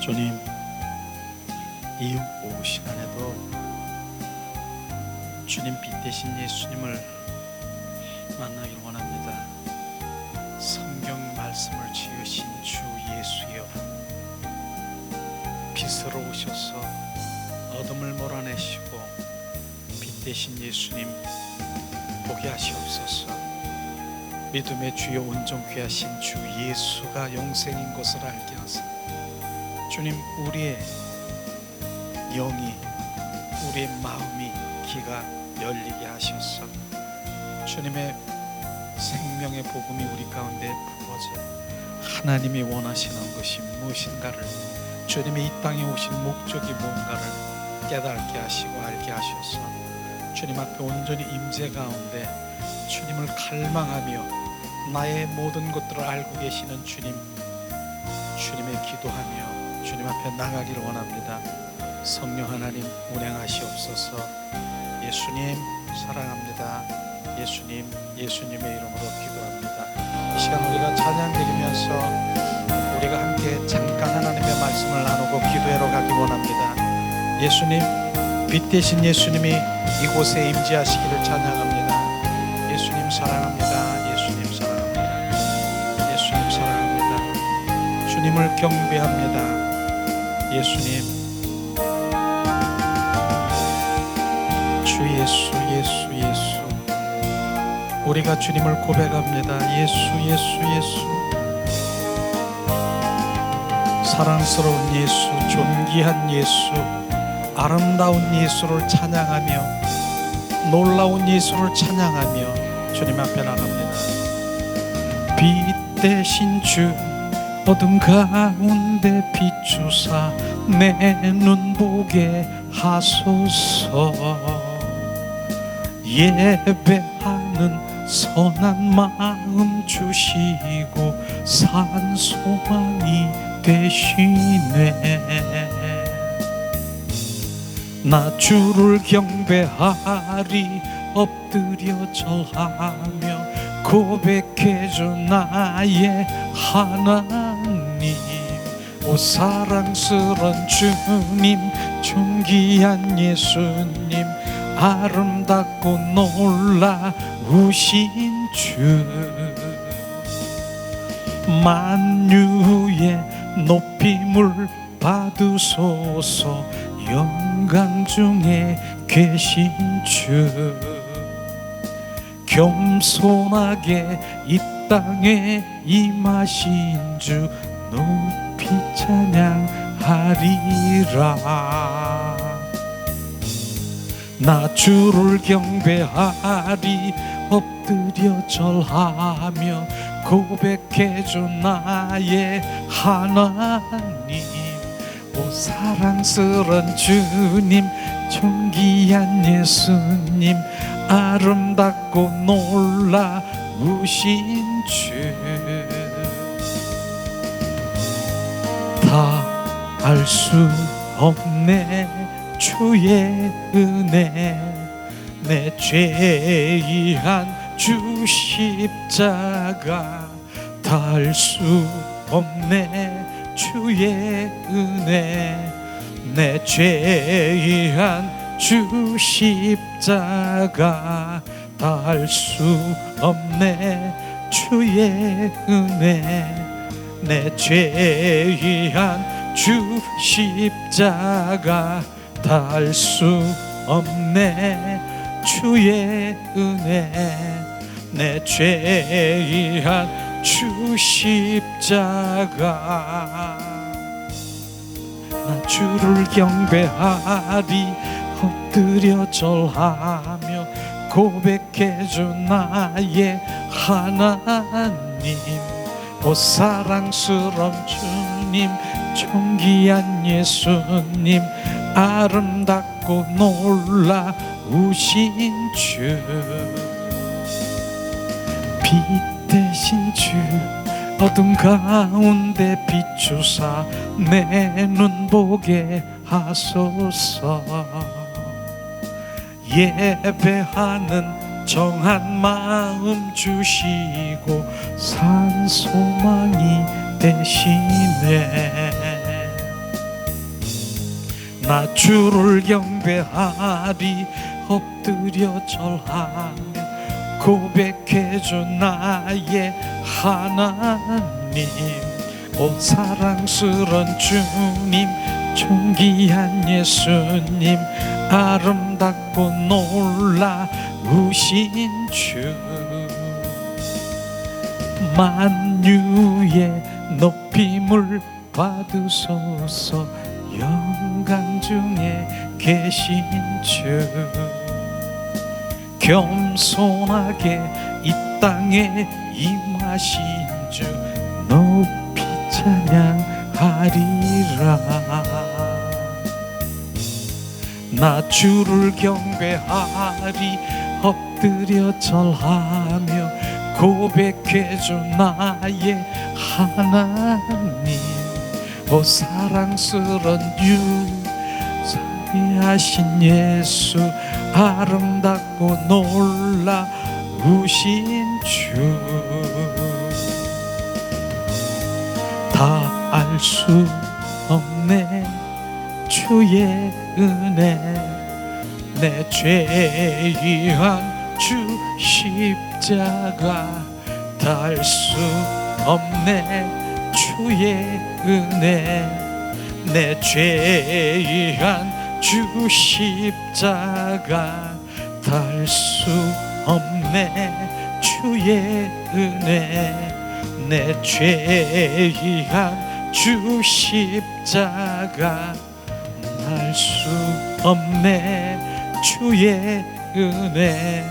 주님, 이 오후 시간에도 주님 빛 대신 예수님을 만나길 원합니다. 성경 말씀을 지으신 주 예수여, 빛으로 오셔서 어둠을 몰아내시고 빛 대신 예수님 보게 하시옵소서. 믿음의 주여 온전 귀하신 주 예수가 영생인 것을 알게 하사 주님, 우리의 영이, 우리의 마음이, 귀가 열리게 하셔서 주님의 생명의 복음이 우리 가운데 부어져 하나님이 원하시는 것이 무엇인가를, 주님이 이 땅에 오신 목적이 뭔가를 깨닫게 하시고 알게 하셔서 주님 앞에 온전히 임재 가운데 주님을 갈망하며 나의 모든 것들을 알고 계시는 주님의 기도하며 주님 앞에 나가기를 원합니다. 성령 하나님 운행하시옵소서. 예수님 사랑합니다. 예수님, 예수님의 이름으로 기도합니다. 이 시간 우리가 찬양 드리면서 우리가 함께 잠깐 하나님의 말씀을 나누고 기도하러 가기 원합니다. 예수님, 빛 대신 예수님이 이곳에 임재하시기를 찬양합니다. 예수님 사랑합니다. 예수님 사랑합니다. 예수님 사랑합니다. 주님을 경배합니다. 예수님, 주 예수, 예수, 예수. 우리가 주님을 고백합니다. 예수, 예수, 예수. 사랑스러운 예수, 존귀한 예수, 아름다운 예수를 찬양하며 놀라운 예수를 찬양하며 주님 앞에 나갑니다. 빛 대신 주 어둠 가운데 비추사 내 눈 보게 하소서. 예배하는 선한 마음 주시고 산 소망이 되시네. 나 주를 경배하리 엎드려 절하며 고백해줘 나의 하나님. 오 사랑스런 주님, 존귀한 예수님, 아름답고 놀라우신 주, 만유의 높임을 받으소서. 영광 중에 계신 주, 겸손하게 이 땅에 임하신 주 높이 찬양하리라. 나 주를 경배하리 엎드려 절하며 고백해줘 나의 하나님. 오 사랑스런 주님, 존귀한 예수님, 아름답고 놀라우신 주, 다 알 수 없네 주의 은혜. 내 죄의한 주 십자가 다 알 수 없네 주의 은혜. 내 죄의한 주 십자가 다 알 수 없네 주의 은혜. 내 죄의한 주 십자가 다 알 수 없네 주의 은혜. 내 죄의한 주 십자가. 나 주를 경배하리 엎드려 절하며 고백해줘 나의 하나님. 오 사랑스러운 주님, 존귀한 예수님, 아름답고 놀라우신 주, 빛 대신 주 어둠 가운데 비추사 내 눈 보게 하소서. 예배하는 정한 마음 주시고 산 소망이 되시네. 나 주를 경배하리 엎드려 절하며 고백해줘 나의 하나님. 오 사랑스런 주님, 존귀한 예수님, 아름답고 놀라우신 주, 만유의 높임을 받으소서. 영광 중에 계신 주, 겸손하게 이 땅에 임하신 주, 높이 찬양하리라. 나 주를 경배하리 엎드려 절하며 고백해줘 나의 하나님. 오 사랑스런 주, 자비하신 예수, 아름답고 놀라우신 주, 다 알 수 없네 주의 은혜, 내 죄의한 주 십자가, 다 알 수 없네 주의 은혜, 내 죄의한 주 십자가, 다 알 수 없네 주의 은혜, 내 죄의한 주 십자가, 알 수 없네 주의 은혜,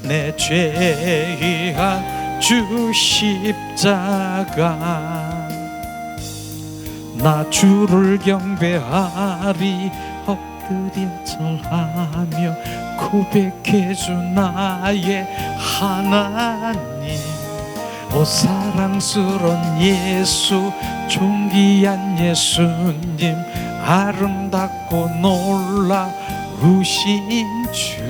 내 죄의한 주 십자가. 나 주를 경배하리 엎드려 절하며 고백해줘 나의 하나님. 오 사랑스런 예수, 존귀한 예수님, 아름답고 놀라우신 주.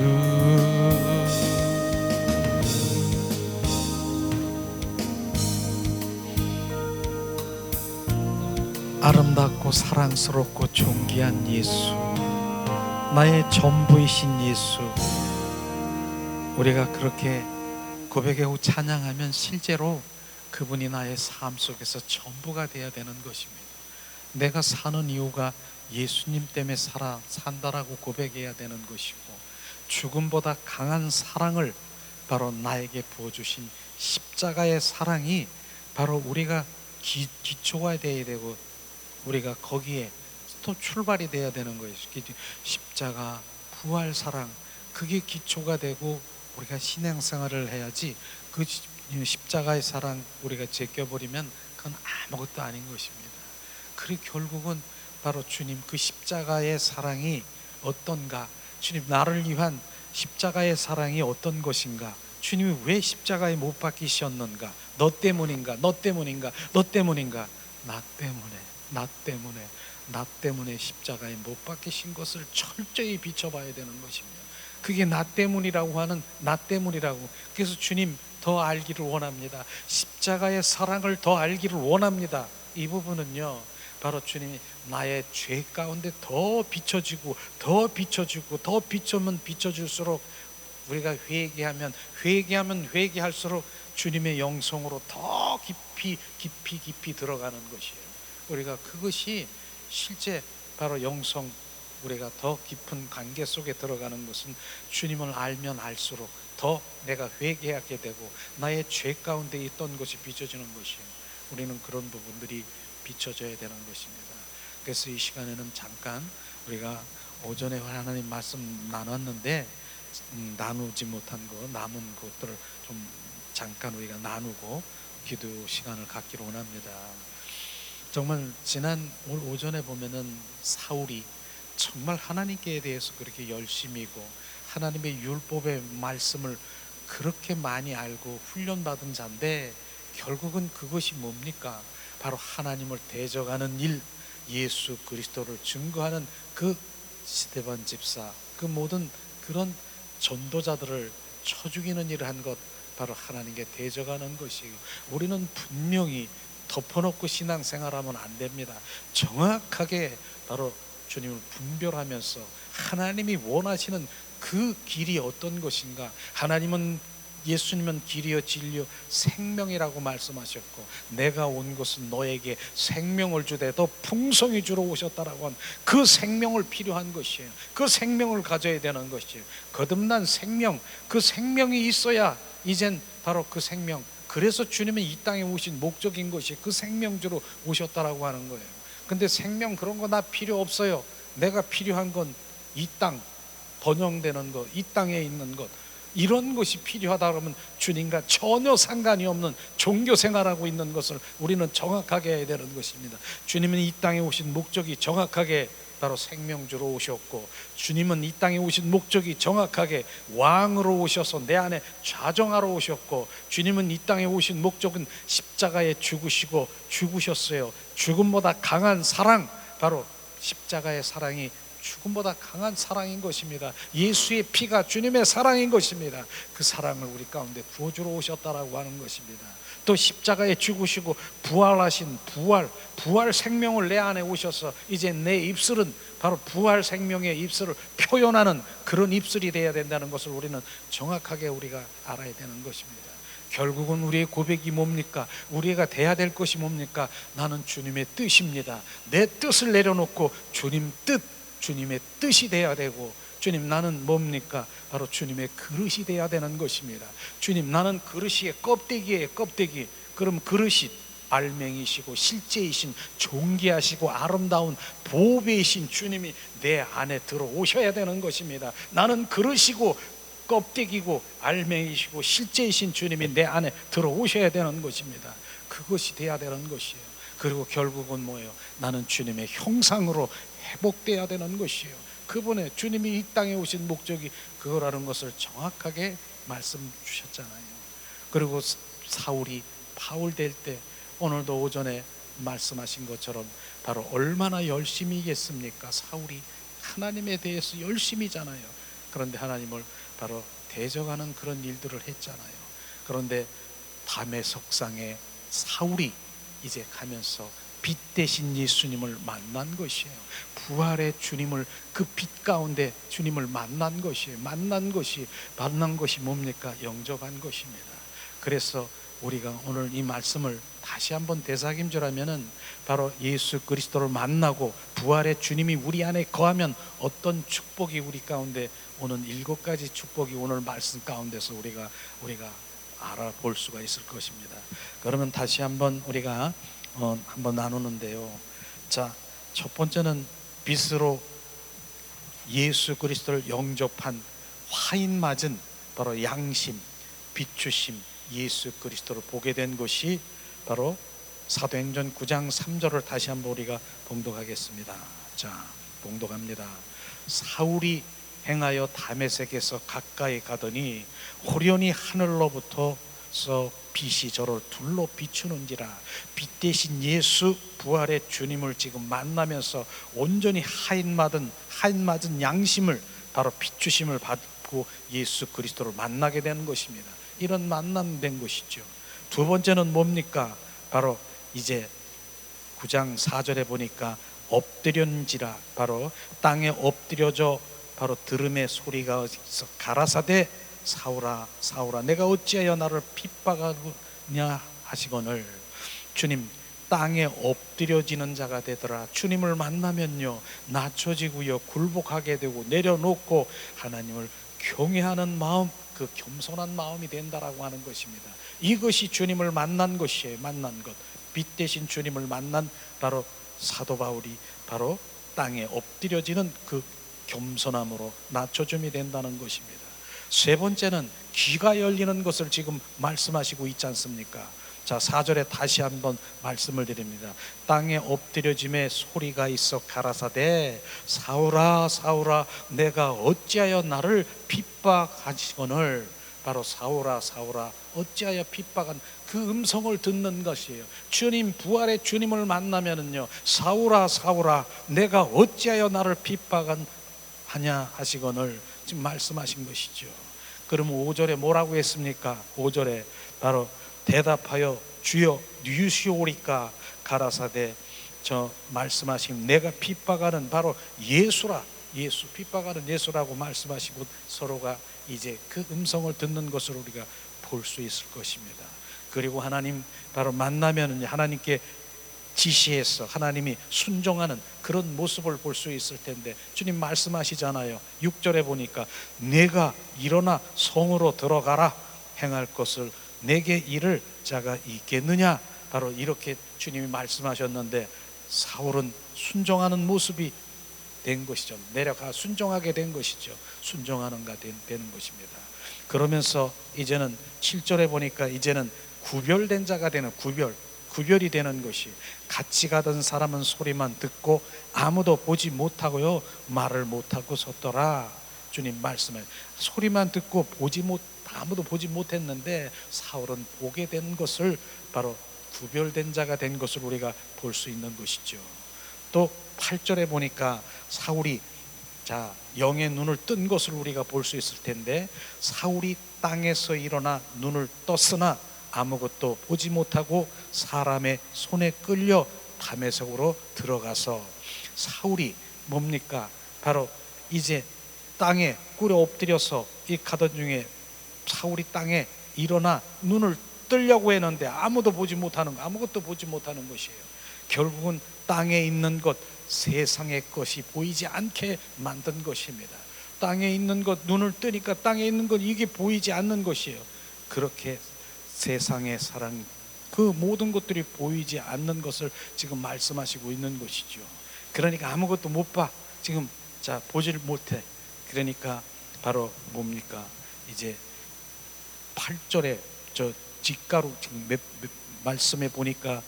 아름답고 사랑스럽고 존귀한 예수, 나의 전부이신 예수, 우리가 그렇게 고백하고 찬양하면 실제로 그분이 나의 삶 속에서 전부가 되어야 되는 것입니다. 내가 사는 이유가 예수님 때문에 산다라고 고백해야 되는 것이고, 죽음보다 강한 사랑을 바로 나에게 부어주신 십자가의 사랑이 바로 우리가 기초가 되어야 되고, 우리가 거기에 또 출발이 되어야 되는 거예요. 십자가, 부활 사랑, 그게 기초가 되고 우리가 신앙생활을 해야지, 그 십자가의 사랑 우리가 제껴버리면 그건 아무것도 아닌 것입니다. 그리고 결국은 바로 주님 그 십자가의 사랑이 어떤가, 주님 나를 위한 십자가의 사랑이 어떤 것인가, 주님이 왜 십자가에 못 박히셨는가, 너 때문인가, 너 때문인가, 너 때문인가, 나 때문에 십자가에 못 박히신 것을 철저히 비춰봐야 되는 것입니다. 그게 나 때문이라고 하는, 나 때문이라고. 그래서 주님 더 알기를 원합니다. 십자가의 사랑을 더 알기를 원합니다. 이 부분은요, 바로 주님이 나의 죄 가운데 더 비춰지고 더 비춰지고 더 비춰면 비춰질수록, 우리가 회개할수록 주님의 영성으로 더 깊이 들어가는 것이에요. 우리가 그것이 실제 바로 영성, 우리가 더 깊은 관계 속에 들어가는 것은 주님을 알면 알수록 더 내가 회개하게 되고 나의 죄 가운데 있던 것이 비춰지는 것이에요. 우리는 그런 부분들이 비춰져야 되는 것입니다. 그래서 이 시간에는 잠깐 우리가 오전에 하나님 말씀 나눴는데 나누지 못한 거, 남은 것들을 좀 잠깐 우리가 나누고 기도 시간을 갖기를 원합니다. 정말 지난 오늘 오전에 보면은 사울이 정말 하나님께 대해서 그렇게 열심이고 하나님의 율법의 말씀을 그렇게 많이 알고 훈련받은 자인데, 결국은 그것이 뭡니까? 바로 하나님을 대적하는 일, 예수 그리스도를 증거하는 그 스데반 집사, 그 모든 그런 전도자들을 쳐 죽이는 일을 한 것, 바로 하나님께 대적하는 것이에요. 우리는 분명히 덮어놓고 신앙생활하면 안 됩니다. 정확하게 바로 주님을 분별하면서 하나님이 원하시는 그 길이 어떤 것인가. 예수님은 길이요 진리요 생명이라고 말씀하셨고, 내가 온 것은 너에게 생명을 주되 더 풍성히 주러 오셨다라고 한 그 생명을 필요한 것이에요. 그 생명을 가져야 되는 것이에요. 거듭난 생명, 그 생명이 있어야 이젠 바로 그 생명, 그래서 주님은 이 땅에 오신 목적인 것이 그 생명 주러 오셨다라고 하는 거예요. 근데 생명 그런 거 나 필요 없어요. 내가 필요한 건 이 땅 번영되는 것, 이 땅에 있는 것, 이런 것이 필요하다 그러면 주님과 전혀 상관이 없는 종교 생활하고 있는 것을 우리는 정확하게 해야 되는 것입니다. 주님은 이 땅에 오신 목적이 정확하게 바로 생명주로 오셨고, 주님은 이 땅에 오신 목적이 정확하게 왕으로 오셔서 내 안에 좌정하러 오셨고, 주님은 이 땅에 오신 목적은 십자가에 죽으셨어요. 죽음보다 강한 사랑, 바로 십자가의 사랑이 죽음보다 강한 사랑인 것입니다. 예수의 피가 주님의 사랑인 것입니다. 그 사랑을 우리 가운데 부어주러 오셨다라고 하는 것입니다. 또 십자가에 죽으시고 부활하신 부활 생명을 내 안에 오셔서 이제 내 입술은 바로 부활 생명의 입술을 표현하는 그런 입술이 되어야 된다는 것을 우리는 정확하게 우리가 알아야 되는 것입니다. 결국은 우리의 고백이 뭡니까? 우리가 돼야 될 것이 뭡니까? 나는 주님의 뜻입니다. 내 뜻을 내려놓고 주님의 뜻이 돼야 되고, 주님 나는 뭡니까? 바로 주님의 그릇이 돼야 되는 것입니다. 주님 나는 그릇이의 껍데기예요. 껍데기. 그럼 그릇이 알맹이시고 실제이신 존귀하시고 아름다운 보배이신 주님이 내 안에 들어오셔야 되는 것입니다. 나는 그릇이고 껍데기고 알맹이시고 실제이신 주님이 내 안에 들어오셔야 되는 것입니다. 그것이 돼야 되는 것이에요. 그리고 결국은 뭐예요? 나는 주님의 형상으로 회복돼야 되는 것이에요. 그분의 주님이 이 땅에 오신 목적이 그거라는 것을 정확하게 말씀 주셨잖아요. 그리고 사울이 바울 될 때 오늘도 오전에 말씀하신 것처럼 바로 얼마나 열심히겠습니까? 사울이 하나님에 대해서 열심히잖아요. 그런데 하나님을 바로 대적하는 그런 일들을 했잖아요. 그런데 담의 석상에 사울이 이제 가면서 빛 대신 예수님을 만난 것이에요. 부활의 주님을, 그 빛 가운데 주님을 만난 것이에요. 만난 것이 뭡니까? 영접한 것입니다. 그래서 우리가 오늘 이 말씀을 다시 한번 되새김질하면은 바로 예수 그리스도를 만나고 부활의 주님이 우리 안에 거하면 어떤 축복이 우리 가운데 오는 7가지 축복이 오늘 말씀 가운데서 우리가 알아볼 수가 있을 것입니다. 그러면 다시 한번 우리가 한번 나누는데요. 자, 첫 번째는 빛으로 예수 그리스도를 영접한 화인 맞은 바로 양심, 비추심 예수 그리스도를 보게 된 것이 바로 사도행전 9장 3절을 다시 한번 우리가 봉독하겠습니다. 자, 봉독합니다. 사울이 행하여 다메섹에서 가까이 가더니 호련히 하늘로부터서 빛이 저를 둘러 비추는지라. 빛 대신 예수 부활의 주님을 지금 만나면서 온전히 하인 맞은 양심을 바로 비추심을 받고 예수 그리스도를 만나게 되는 것입니다. 이런 만남 된 것이죠. 두 번째는 뭡니까? 바로 이제 9장 4절에 보니까 엎드렸지라. 바로 땅에 엎드려져 바로 들음의 소리가 있어 가라사대 사울아 사울아 내가 어찌하여 나를 핍박하느냐 하시거늘. 주님, 땅에 엎드려지는 자가 되더라. 주님을 만나면요 낮춰지고요 굴복하게 되고 내려놓고 하나님을 경외하는 마음, 그 겸손한 마음이 된다라고 하는 것입니다. 이것이 주님을 만난 것이에요. 만난 것, 빛 대신 주님을 만난 바로 사도 바울이 바로 땅에 엎드려지는 그 겸손함으로 낮춰줌이 된다는 것입니다. 세 번째는 귀가 열리는 것을 지금 말씀하시고 있지 않습니까? 자, 4절에 다시 한번 말씀을 드립니다. 땅에 엎드려짐에 소리가 있어 가라사대 사울아 사울아 내가 어찌하여 나를 핍박하시거늘. 바로 사울아 사울아 어찌하여 핍박한 그 음성을 듣는 것이에요. 주님, 부활의 주님을 만나면은요 사울아 사울아 내가 어찌하여 나를 핍박하냐 하시거늘 지금 말씀하신 것이죠. 그러면 5절에 뭐라고 했습니까? 5절에 바로 대답하여 주여 누시오리까 가라사대 저 말씀하신 내가 핍박하는 바로 예수라, 예수, 핍박하는 예수라고 말씀하시고 서로가 이제 그 음성을 듣는 것을 우리가 볼 수 있을 것입니다. 그리고 하나님 바로 만나면 하나님께 지시해서 하나님이 순종하는 그런 모습을 볼 수 있을 텐데, 주님 말씀하시잖아요. 6절에 보니까 내가 일어나 성으로 들어가라 행할 것을 내게 이를 자가 있겠느냐, 바로 이렇게 주님이 말씀하셨는데 사울은 순종하는 모습이 된 것이죠. 내려가 순종하게 된 것이죠. 순종하는가 되는 것입니다. 그러면서 이제는 7절에 보니까 이제는 구별된 자가 되는, 구별이 되는 것이, 같이 가던 사람은 소리만 듣고 아무도 보지 못하고요 말을 못하고 섰더라. 주님 말씀에 소리만 듣고 아무도 보지 못했는데 사울은 보게 된 것을, 바로 구별된 자가 된 것을 우리가 볼 수 있는 것이죠. 또 8절에 보니까 사울이 영의 눈을 뜬 것을 우리가 볼 수 있을 텐데, 사울이 땅에서 일어나 눈을 떴으나 아무것도 보지 못하고 사람의 손에 끌려 다메섹으로 들어가서, 사울이 뭡니까? 바로 이제 땅에 꿇어 엎드려서 이 가던 중에 사울이 땅에 일어나 눈을 뜨려고 했는데 아무것도 보지 못하는 것이에요. 결국은 땅에 있는 것, 세상의 것이 보이지 않게 만든 것입니다. 땅에 있는 것, 눈을 뜨니까 땅에 있는 것, 이게 보이지 않는 것이에요. 그렇게 세상의 사랑, 그 모든 것들이 보이지 않는 것을 지금 말씀하시고 있는 것이죠. 그러니까 아무것도 못 봐. 지금 보지를 못해. 그러니까 바로 뭡니까? 이제 8절에 직가로 지금 말씀해 보니까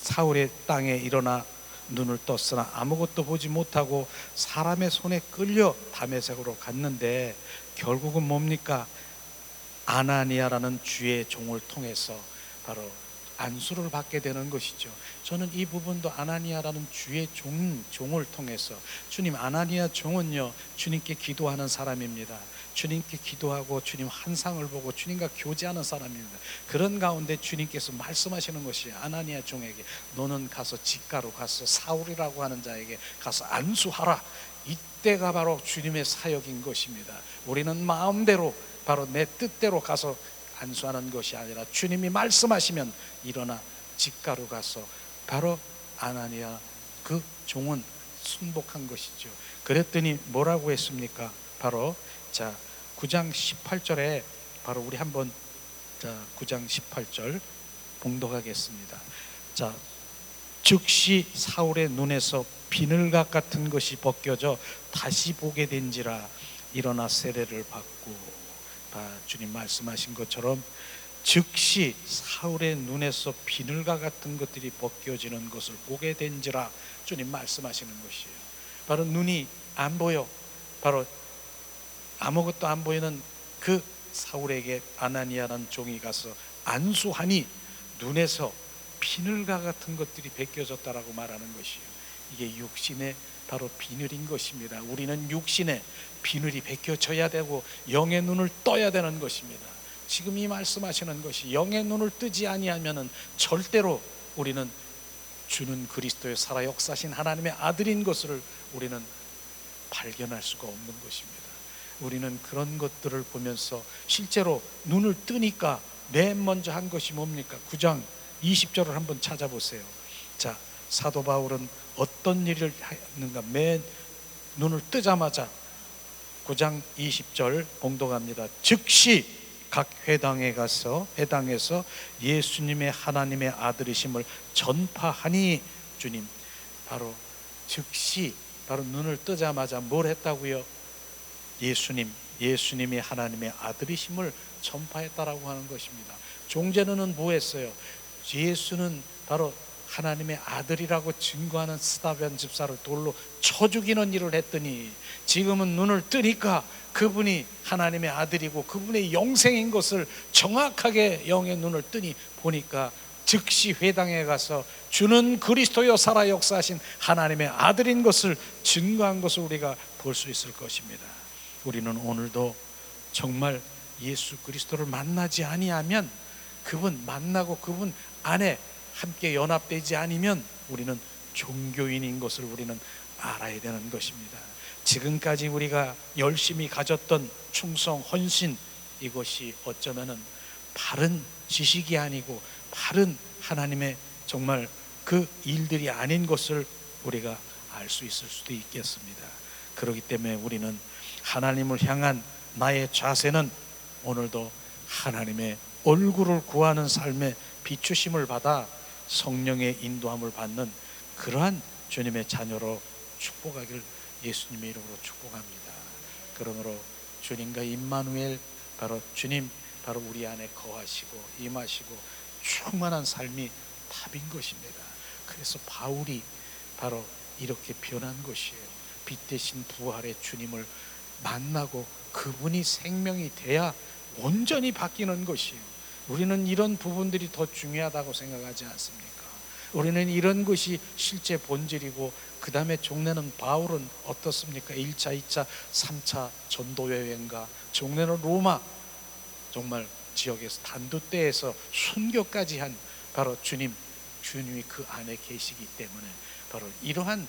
사울의 땅에 일어나 눈을 떴으나 아무것도 보지 못하고 사람의 손에 끌려 다메섹으로 갔는데, 결국은 뭡니까? 아나니아라는 주의 종을 통해서 바로 안수를 받게 되는 것이죠. 저는 이 부분도 아나니아라는 주의 종을 통해서, 주님, 아나니아 종은요 주님께 기도하는 사람입니다. 주님께 기도하고 주님 환상을 보고 주님과 교제하는 사람입니다. 그런 가운데 주님께서 말씀하시는 것이, 아나니아 종에게 너는 가서 직가로 가서 사울이라고 하는 자에게 가서 안수하라. 이때가 바로 주님의 사역인 것입니다. 우리는 마음대로, 바로 내 뜻대로 가서 안수하는 것이 아니라 주님이 말씀하시면 일어나 직가로 가서 바로 아나니아 그 종은 순복한 것이죠. 그랬더니 뭐라고 했습니까? 바로 9장 18절에 바로 우리 한번 9장 18절 봉독하겠습니다. 즉시 사울의 눈에서 비늘각 같은 것이 벗겨져 다시 보게 된지라 일어나 세례를 받고, 주님 말씀하신 것처럼 즉시 사울의 눈에서 비늘각 같은 것들이 벗겨지는 것을 보게 된지라 주님 말씀하시는 것이에요. 바로 눈이 안 보여, 바로 아무것도 안 보이는 그 사울에게 아나니아라는 종이 가서 안수하니 눈에서 비늘각 같은 것들이 벗겨졌다라고 말하는 것이에요. 이게 육신의 바로 비늘인 것입니다. 우리는 육신의 비늘이 벗겨져야 되고 영의 눈을 떠야 되는 것입니다. 지금 이 말씀하시는 것이, 영의 눈을 뜨지 아니하면은 절대로 우리는 주는 그리스도의 살아 역사신 하나님의 아들인 것을 우리는 발견할 수가 없는 것입니다. 우리는 그런 것들을 보면서 실제로 눈을 뜨니까 맨 먼저 한 것이 뭡니까? 9장 20절을 한번 찾아보세요. 사도 바울은 어떤 일을 하는가? 맨 눈을 뜨자마자 9장 20절 봉독합니다. 즉시 각 회당에서 예수님의 하나님의 아들이심을 전파하니, 주님, 바로 즉시, 바로 눈을 뜨자마자 뭘 했다고요? 예수님이 하나님의 아들이심을 전파했다라고 하는 것입니다. 종전에는 뭐 했어요? 예수는 바로 하나님의 아들이라고 증거하는 스다변 집사를 돌로 쳐 죽이는 일을 했더니, 지금은 눈을 뜨니까 그분이 하나님의 아들이고 그분의 영생인 것을 정확하게 영의 눈을 뜨니 보니까 즉시 회당에 가서 주는 그리스도여 살아 역사하신 하나님의 아들인 것을 증거한 것을 우리가 볼 수 있을 것입니다. 우리는 오늘도 정말 예수 그리스도를 만나지 아니하면, 그분 만나고 그분 안에 함께 연합되지 않으면 우리는 종교인인 것을 우리는 알아야 되는 것입니다. 지금까지 우리가 열심히 가졌던 충성, 헌신, 이것이 어쩌면은 바른 지식이 아니고 바른 하나님의 정말 그 일들이 아닌 것을 우리가 알 수 있을 수도 있겠습니다. 그렇기 때문에 우리는 하나님을 향한 나의 자세는 오늘도 하나님의 얼굴을 구하는 삶에 비추심을 받아 성령의 인도함을 받는 그러한 주님의 자녀로 축복하기를 예수님의 이름으로 축복합니다. 그러므로 주님과 임마누엘, 바로 주님, 바로 우리 안에 거하시고 임하시고 충만한 삶이 답인 것입니다. 그래서 바울이 바로 이렇게 변한 것이에요. 빛 대신 부활의 주님을 만나고 그분이 생명이 돼야 온전히 바뀌는 것이에요. 우리는 이런 부분들이 더 중요하다고 생각하지 않습니까? 우리는 이런 것이 실제 본질이고, 그 다음에 종래는 바울은 어떻습니까? 1차, 2차, 3차 전도 여행가, 종래는 로마 정말 지역에서 단두대에서 순교까지 한 바로 주님이 그 안에 계시기 때문에 바로 이러한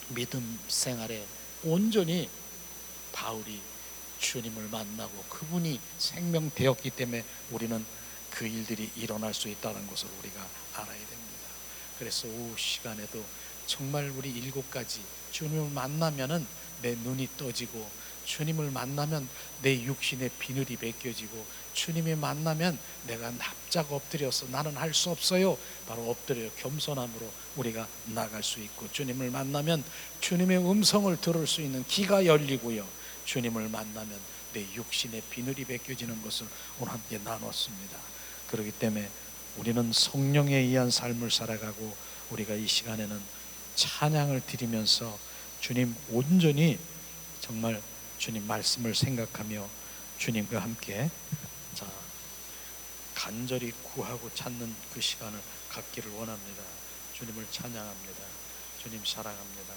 믿음 생활에 온전히 바울이 주님을 만나고 그분이 생명되었기 때문에 우리는 그 일들이 일어날 수 있다는 것을 우리가 알아야 됩니다. 그래서 오후 시간에도 정말 우리 7가지 주님을 만나면은 내 눈이 떠지고, 주님을 만나면 내 육신의 비늘이 벗겨지고, 주님을 만나면 내가 납작 엎드려서 나는 할 수 없어요, 바로 엎드려 겸손함으로 우리가 나갈 수 있고, 주님을 만나면 주님의 음성을 들을 수 있는 귀가 열리고요, 주님을 만나면 내 육신의 비늘이 벗겨지는 것을 오늘 함께 나눴습니다. 그렇기 때문에 우리는 성령에 의한 삶을 살아가고, 우리가 이 시간에는 찬양을 드리면서 주님 온전히 정말 주님 말씀을 생각하며 주님과 함께 간절히 구하고 찾는 그 시간을 갖기를 원합니다. 주님을 찬양합니다. 주님 사랑합니다.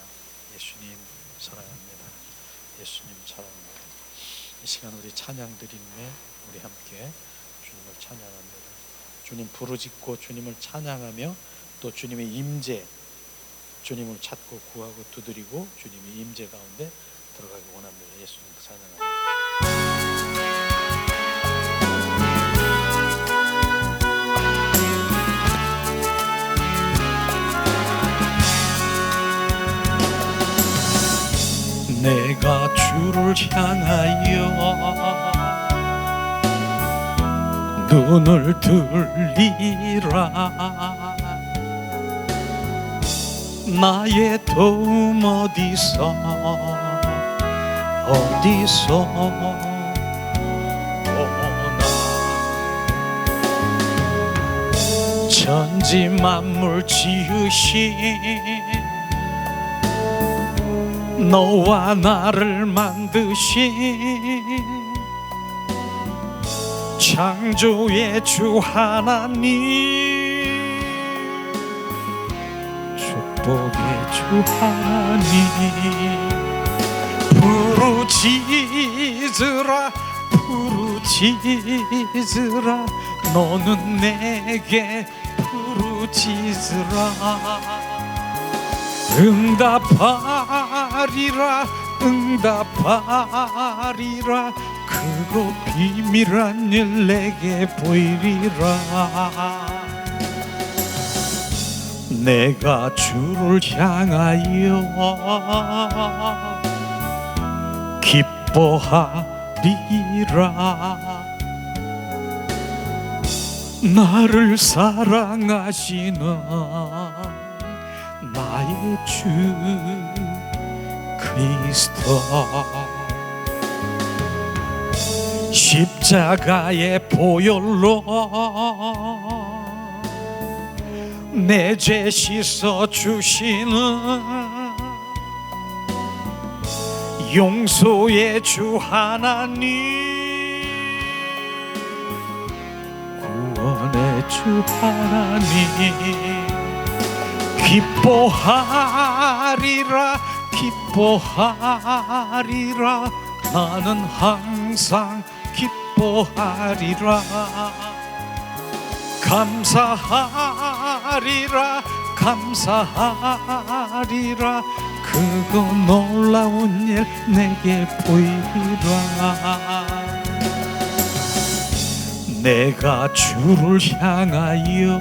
예수님 사랑합니다. 예수님 사랑합니다. 이 시간 우리 찬양 드린 후에 우리 함께 주님을 찬양합니다. 주님 부르짖고 주님을 찬양하며 또 주님의 임재, 주님을 찾고 구하고 두드리고 주님의 임재 가운데 들어가기 원합니다. 예수님 찬양합니다. 내가 주를 향하여 눈을 들리라. 나의 도움 어디서 오나. 천지 만물 지으신 너와 나를 만드신 창조의 주 하나님, 축복의 주 하나님, 부르짖으라 너는 내게 부르짖으라. 응답하리라 크고 비밀한 일 내게 보이리라. 내가 주를 향하여 기뻐하리라. 나를 사랑하시는 나의 주 그리스도, 십자가의 보혈로 내 죄 씻어 주시는 용서의 주 하나님, 구원의 주 하나님, 기뻐하리라 나는 항상 기뻐하리라. 감사하리라 감사하리라. 그거 놀라운 일 내게 보이리라. 내가 주를 향하여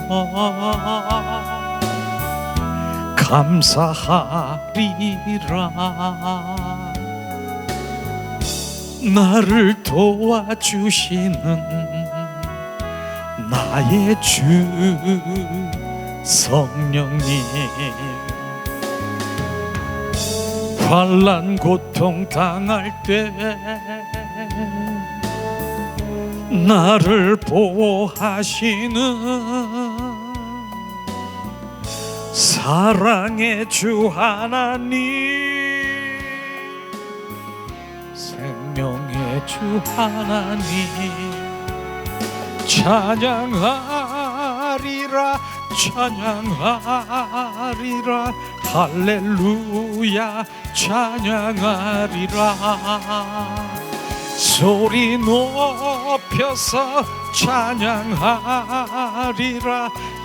감사하리라. 나를 도와주시는 나의 주 성령님, 환난 고통 당할 때 나를 보호하시는 사랑의 주 하나님, 생명의 주 하나님, 찬양하리라 찬양하리라. 할렐루야 찬양하리라. 소리 높여서 찬양하리라.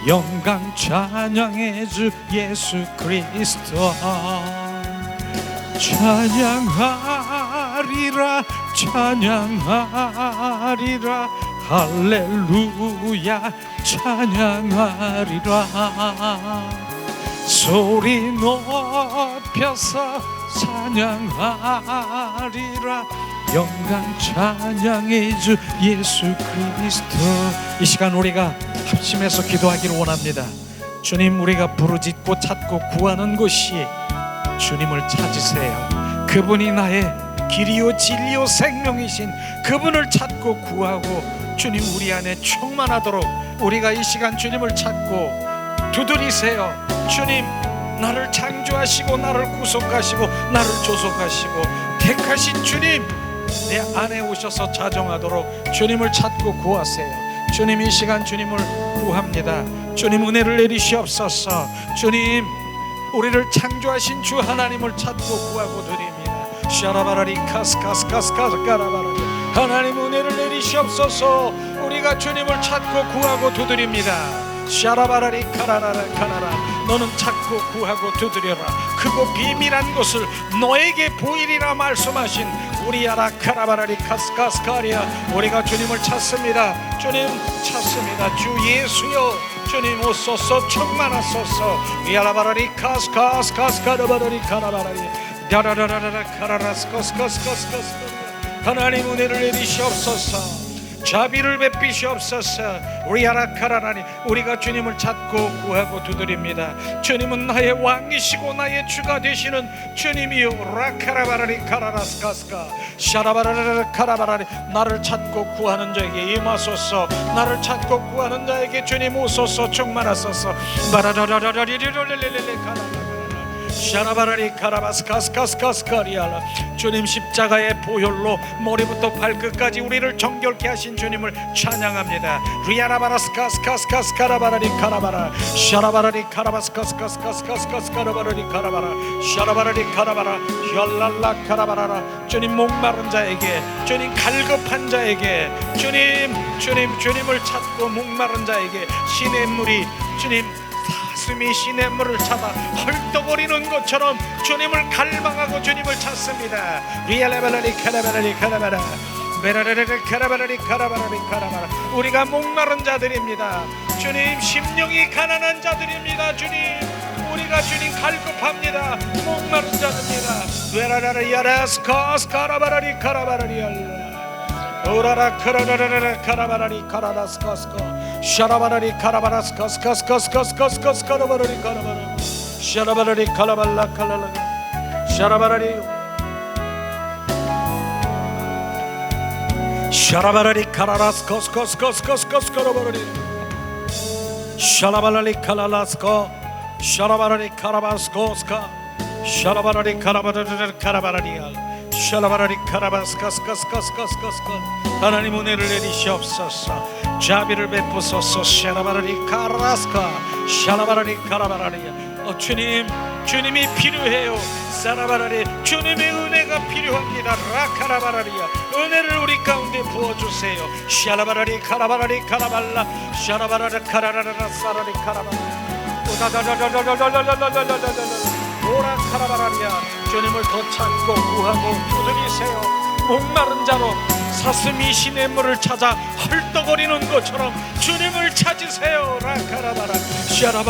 영광 찬양해 주 예수 그리스도. 찬양하리라 찬양하리라. 할렐루야 찬양하리라. 소리 높여서 찬양하리라. 영광 찬양해 주 예수 그리스도. 이 시간 우리가 합심해서 기도하기를 원합니다. 주님, 우리가 부르짖고 찾고 구하는 것이 주님을 찾으세요. 그분이 나의 길이요 진리요 생명이신 그분을 찾고 구하고 주님 우리 안에 충만하도록 우리가 이 시간 주님을 찾고 두드리세요. 주님, 나를 창조하시고 나를 구속하시고 나를 조속하시고 택하신 주님, 내 안에 오셔서 자정하도록 주님을 찾고 구하세요. 주님, 이 시간 주님을 구합니다. 주님, 은혜를 내리시옵소서. 주님, 우리를 창조하신 주 하나님을 찾고 구하고 드립니다. 샤라바라리 카스카스카스카스카라바라리. 하나님 은혜를 내리시옵소서. 우리가 주님을 찾고 구하고 두드립니다. 샤라바라리 카라라라 카라라. 너는 찾고 구하고 두드려라. 크고 비밀한 것을 너에게 보이리라 말씀하신 우리야라 카라바라리 카스카스카리아. 우리가 주님을 찾습니다. 주님 찾습니다. 주 예수여, 주님 오소서, 충만하소서. 위아라바라리 카스카스카스카라바라리 카라바라리 다라라라라 카라라스카스카스카스카스. 하나님 은혜를 내리시옵소서. 자비를 베푸시옵소서. 우리아라카라라니. 우리가 주님을 찾고 구하고 두드립니다. 주님은 나의 왕이시고 나의 주가 되시는 주님이요. 라카라바라리 카라라스카스카 샤라바라라 카라바라리. 나를 찾고 구하는 자에게 임하소서. 나를 찾고 구하는 자에게 주님 오소서, 충만하소서. 바라라라라리리리리리리 카라라 샤라바라리 카라바스카스카스카스카리알라. 주님 십자가의 보혈로 머리부터 발끝까지 우리를 정결케 하신 주님을 찬양합니다. 리아라바라스카스카스카스카라바라리 카라바라 샤라바라리 카라바스카스카스카스카스카스카라바라리 카라바라 샤라바라리 카라바라 혈랄라 카라바라라. 주님, 목마른 자에게, 주님 갈급한 자에게, 주님을 찾고 목마른 자에게 시냇물이, 주님 가슴이 시냇물을 찾아 헐떡거리는 것처럼 주님을 갈망하고 주님을 찾습니다. 리알라바라리 카라바라리 카라바라 베라라리 카라바라리 카라바라리 카라바라. 우리가 목마른 자들입니다. 주님, 심령이 가난한 자들입니다. 주님, 우리가 주님 갈급합니다. 목마른 자들입니다. 베라라리 야라스카스 카라바라리 카라바라리 알라 오라라 카라라라라 카라바라리 카라라스카스카 샤라바라리 카라바라스카스카스카스카스카스카스 카라바라리 카라바라 샤라바라리 카라발라 칼라라 샤라바라리 샤라바라리 카라라스카스카스카스카스 카라바라리 샤라바라리 칼라라스카 샤라바라리 카라바스코스카 샤라바라리 카라바라리 카라바라리알 샤라바라리 카라바스카스카스카스카스카스카. 하나님 은혜를 내리시옵소서. 자비를 베푸소서. 샤라바라리 카라스카 샤라바라리 카라바라리야. 주님이 필요해요. 사라바라리, 주님의 은혜가 필요합니다. 라카라바라리야. 은혜를 우리 가운데 부어주세요. 샤라바라리 카라바라리 카라발라 샤라바라리 카라라라 사라리 카라바라 오라카라바라리아 주님을 더 찾고 구하고 두드리세요. 목마른 자로 사슴이 시냇물을 찾아 헐떡거리는 것처럼 주님을 찾으세요. 라카라바라 시아라바